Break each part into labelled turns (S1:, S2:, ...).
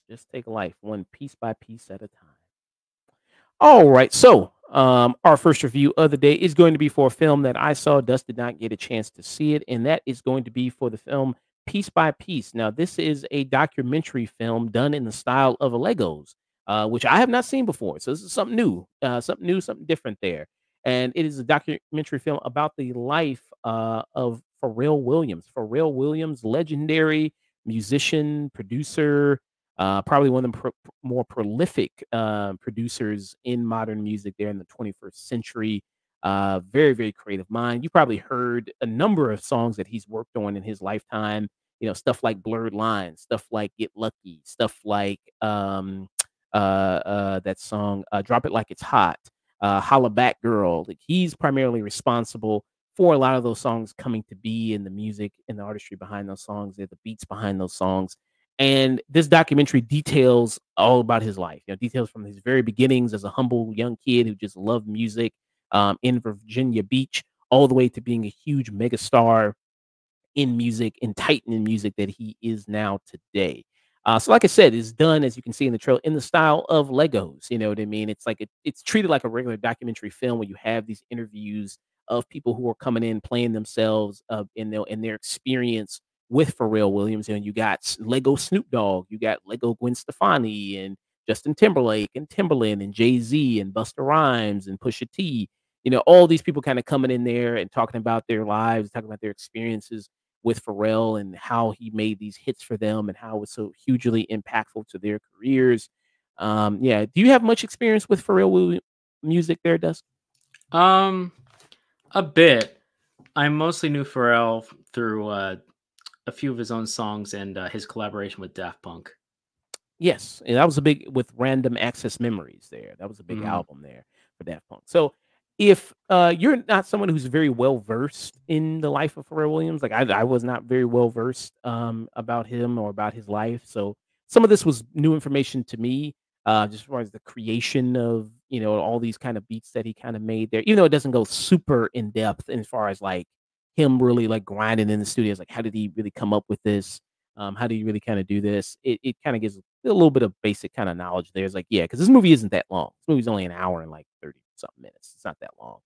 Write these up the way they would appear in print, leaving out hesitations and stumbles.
S1: Just take life one piece by piece at a time. All right. So, our first review of the day is going to be for a film that I saw. Dust did not get a chance to see it, and that is going to be for the film Piece by Piece. Now, this is a documentary film done in the style of a Legos, which I have not seen before. So, this is something new, something different there. And it is a documentary film about the life of Pharrell Williams. Pharrell Williams, legendary musician, producer, probably one of the more prolific producers in modern music there in the 21st century. Very, very creative mind. You probably heard a number of songs that he's worked on in his lifetime. You know, stuff like Blurred Lines, stuff like Get Lucky, stuff like that song Drop It Like It's Hot, Holla Back Girl. Like, he's primarily responsible for a lot of those songs coming to be, in the music and the artistry behind those songs, the beats behind those songs. And this documentary details all about his life, you know, details from his very beginnings as a humble young kid who just loved music in Virginia Beach, all the way to being a huge megastar in music and titan in music that he is now today. So, like I said, it's done, as you can see in the trailer, in the style of Legos. You know what I mean? It's like it's treated like a regular documentary film where you have these interviews of people who are coming in, playing themselves in their experience with Pharrell Williams. And you got Lego Snoop Dogg, you got Lego Gwen Stefani, and Justin Timberlake, and Timberland, and Jay-Z, and Busta Rhymes, and Pusha T. You know, all these people kind of coming in there and talking about their lives, talking about their experiences with Pharrell and how he made these hits for them and how it was so hugely impactful to their careers. Yeah. Do you have much experience with music there, Dust?
S2: Um, a bit. I mostly knew Pharrell through a few of his own songs and his collaboration with Daft Punk.
S1: Yes, and that was a big with Random Access Memories there. That was a big album there for Daft Punk. So, if you're not someone who's very well versed in the life of Pharrell Williams, like I was not very well versed about him or about his life. So some of this was new information to me, just as far as the creation of, you know, all these kind of beats that he kind of made there. Even though it doesn't go super in depth as far as like him really like grinding in the studios, like how did he really come up with this? How do you really kind of do this? It kind of gives a little bit of basic kind of knowledge there. It's like, yeah, because this movie isn't that long. This movie's only an hour and like 30 something minutes. It's not that long.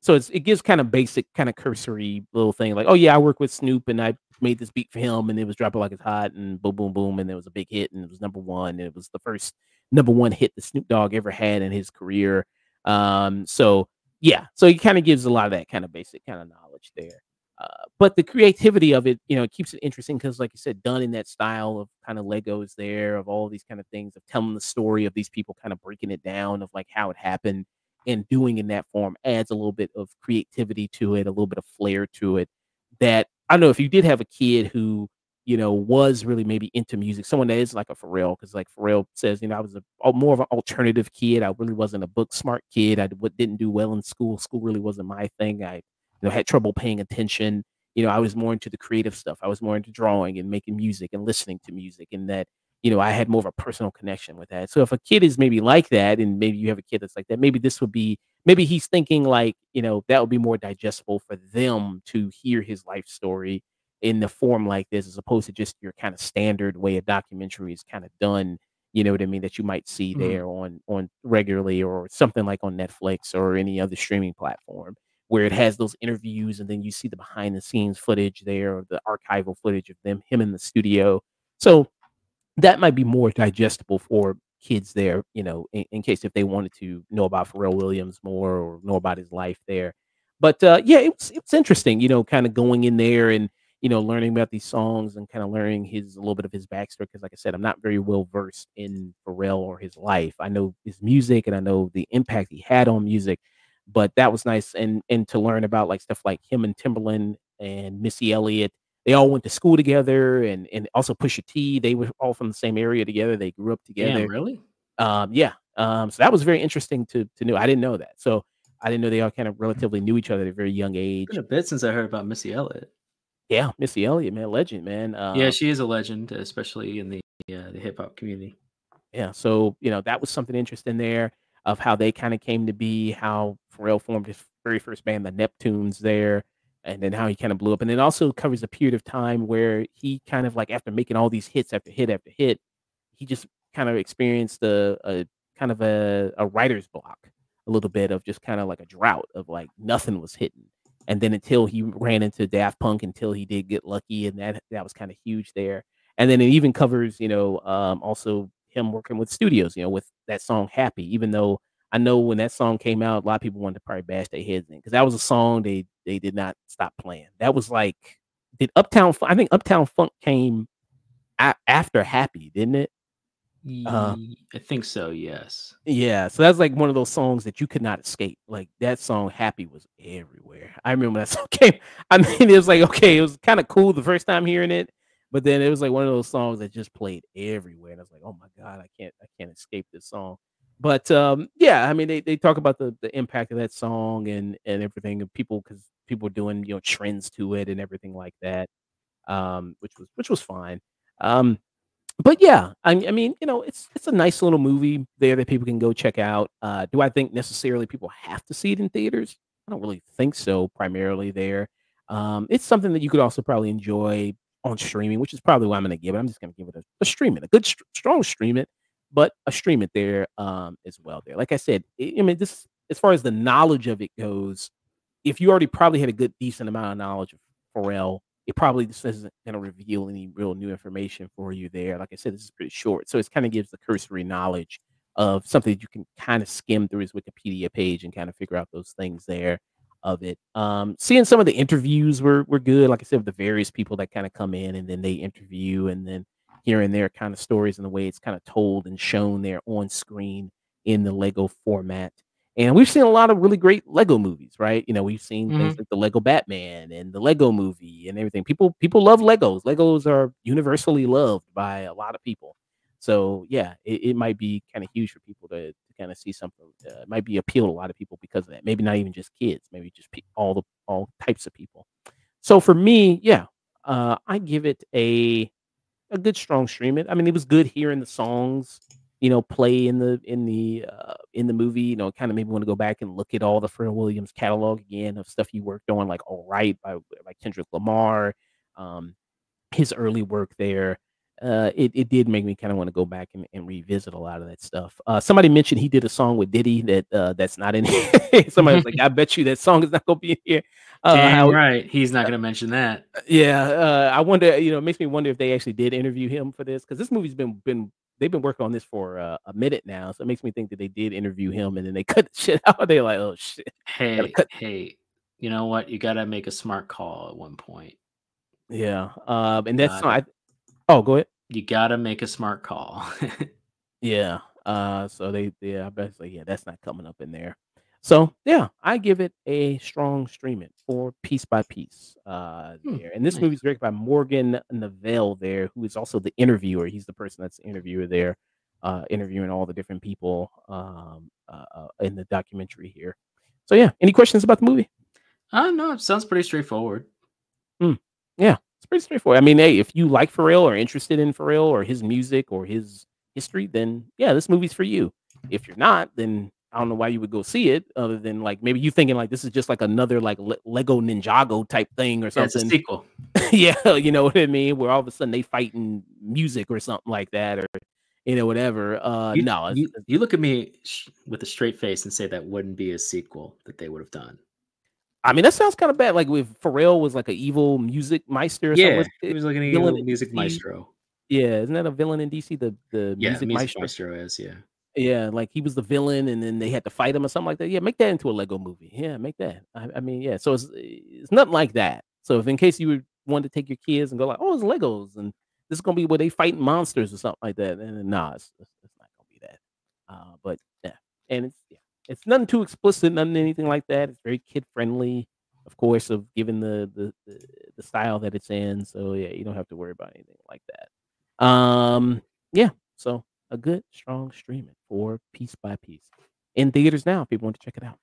S1: So
S2: Okay.
S1: it gives kind of basic, kind of cursory little thing like, oh yeah, I work with Snoop and I made this beat for him and it was Drop It Like It's Hot and boom, boom, boom, and it was a big hit and it was #1 and it was the first #1 hit that Snoop Dogg ever had in his career. So yeah, so he kind of gives a lot of that kind of basic kind of knowledge there. But the creativity of it, you know, it keeps it interesting because, like you said, done in that style of kind of Legos there, of all these kind of things, of telling the story of these people, kind of breaking it down of like how it happened, and doing in that form adds a little bit of creativity to it, a little bit of flair to it. That I don't know if you did have a kid who, you know, was really maybe into music, someone that is like a Pharrell, because like Pharrell says, you know, I was more of an alternative kid. I really wasn't a book smart kid. Didn't do well in school. School really wasn't my thing. I had trouble paying attention. You know, I was more into the creative stuff. I was more into drawing and making music and listening to music, and that, you know, I had more of a personal connection with that. So if a kid is maybe like that, and maybe you have a kid that's like that, maybe this would be, maybe he's thinking like, you know, that would be more digestible for them to hear his life story in the form like this, as opposed to just your kind of standard way a documentary is kind of done. You know what I mean? That you might see there on regularly, or something like on Netflix or any other streaming platform, where it has those interviews and then you see the behind the scenes footage there, or the archival footage of him in the studio. So that might be more digestible for kids there, you know, in case if they wanted to know about Pharrell Williams more or know about his life there. But yeah, it's interesting, you know, kind of going in there and, you know, learning about these songs and kind of learning a little bit of his backstory. Because, like I said, I'm not very well versed in Pharrell or his life. I know his music and I know the impact he had on music, but that was nice, and to learn about like stuff like him and Timberland and Missy Elliott. They all went to school together, and also Pusha T. They were all from the same area together. They grew up
S2: Damn,
S1: together.
S2: really?
S1: Yeah. So that was very interesting to know. I didn't know that. So I didn't know they all kind of relatively knew each other at a very young
S2: It's
S1: age.
S2: been a bit since I heard about Missy Elliott.
S1: Yeah, Missy Elliott, man, legend, man.
S2: Yeah, she is a legend, especially in the hip hop community.
S1: Yeah, so, that was something interesting there of how they kinda came to be, how Pharrell formed his very first band, the Neptunes there, and then how he kinda blew up, and it also covers a period of time where he kind of, like, after making all these hits after hit after hit, he just kind of experienced a kind of a writer's block, a little bit of just kinda like a drought of, like, nothing was hitting, and then until he ran into Daft Punk, until he did get lucky, and that was kinda huge there. And then it even covers, also him working with studios, with that song "Happy," even though I know when that song came out, a lot of people wanted to probably bash their heads in because that was a song they did not stop playing. That was like I think Uptown Funk came after "Happy," didn't it? Uh
S2: I think so, yes.
S1: Yeah, so that's like one of those songs that you could not escape. Like that song "Happy" was everywhere. I remember that song came. I mean, it was like, okay, it was kind of cool the first time hearing it, but then it was like one of those songs that just played everywhere. And I was like, oh my God, I can't escape this song. But yeah, I mean they talk about the impact of that song and everything and people because people were doing, trends to it and everything like that. Which was fine. Um but yeah, I mean, it's a nice little movie there that people can go check out. Do I think necessarily people have to see it in theaters? I don't really think so. Primarily there, it's something that you could also probably enjoy on streaming, which is probably what I'm going to give it. I'm just going to give it a stream it, a good strong stream it, but a stream it there as well. There, like I said, I mean, this as far as the knowledge of it goes, if you already probably had a good decent amount of knowledge of Pharrell, it probably just isn't gonna reveal any real new information for you there. Like I said, this is pretty short, so it kinda gives the cursory knowledge of something that you can kinda skim through his Wikipedia page and kinda figure out those things there of it. Seeing some of the interviews were good, like I said, with the various people that kinda come in and then they interview, and then hearing their kinda stories and the way it's kinda told and shown there on screen in the Lego format. And we've seen a lot of really great Lego movies, right? We've seen things
S2: Mhm.
S1: like the Lego Batman and the Lego Movie and everything. People love Legos. Legos are universally loved by a lot of people. So yeah, it might be kind of huge for people to kind of see something. It might be appeal to a lot of people because of that. Maybe not even just kids. Maybe just all types of people. So for me, yeah, I give it a good strong stream it. I mean, it was good hearing the songs, play in the movie. Kind of made me want to go back and look at all the Pharrell Williams catalog again of stuff he worked on, like "All Right" by Kendrick Lamar, um, his early work there. It did make me kind of want to go back and revisit a lot of that stuff. Somebody mentioned he did a song with Diddy that's not in here. Somebody was like, "I bet you that song is not gonna be in here."
S2: Damn
S1: How
S2: right, he's not gonna mention that.
S1: Yeah, I wonder, it makes me wonder if they actually did interview him for this because this movie's been they've been working on this for a minute now, so it makes me think that they did interview him and then they cut the shit out. They're like, "Oh shit, gotta
S2: Hey,
S1: cut."
S2: hey, you know what? You gotta make a smart call at one point.
S1: Yeah, and that's
S2: Got it.
S1: not. Oh, go ahead.
S2: You gotta make a smart call.
S1: Yeah, so I bet say, yeah, that's not coming up in there. So yeah, I give it a strong stream it for Piece by Piece.
S2: Hmm,
S1: There, and this movie
S2: nice.
S1: is directed by Morgan Neville there, who is also the interviewer. He's the person that's the interviewer there, interviewing all the different people in the documentary here. So yeah, any questions about the movie?
S2: No, it sounds pretty straightforward.
S1: Mm, yeah, it's pretty straightforward. I mean, hey, if you like Pharrell or interested in Pharrell or his music or his history, then yeah, this movie's for you. If you're not, then I don't know why you would go see it, other than like maybe you thinking like this is just like another like Lego Ninjago type thing or
S2: Yeah, it's a
S1: something.
S2: sequel.
S1: Yeah, you know what I mean? Where all of a sudden they fighting music or something like that, or whatever.
S2: You
S1: No,
S2: you you look at me with a straight face and say that wouldn't be a sequel that they would have done.
S1: I mean that sounds kind of bad. Like if Pharrell was like an evil music meister or something,
S2: Yeah,
S1: was
S2: he was like an
S1: villain
S2: evil
S1: in
S2: music
S1: DC.
S2: maestro.
S1: Yeah, isn't that a villain in DC? The
S2: Yeah,
S1: music
S2: music
S1: maestro.
S2: maestro is, yeah.
S1: Yeah, like he was the villain, and then they had to fight him or something like that. Yeah, make that into a Lego movie. Yeah, make that. I mean, yeah. So it's nothing like that. So if in case you would want to take your kids and go like, oh, it's Legos, and this is gonna be where they fighting monsters or something like that, and nah, it's not gonna be that. But yeah, and it's nothing too explicit, nothing anything like that. It's very kid friendly, of course, of given the style that it's in. So yeah, you don't have to worry about anything like that. Yeah. So a good strong streaming for Piece by Piece in theaters now. If people want to check it out.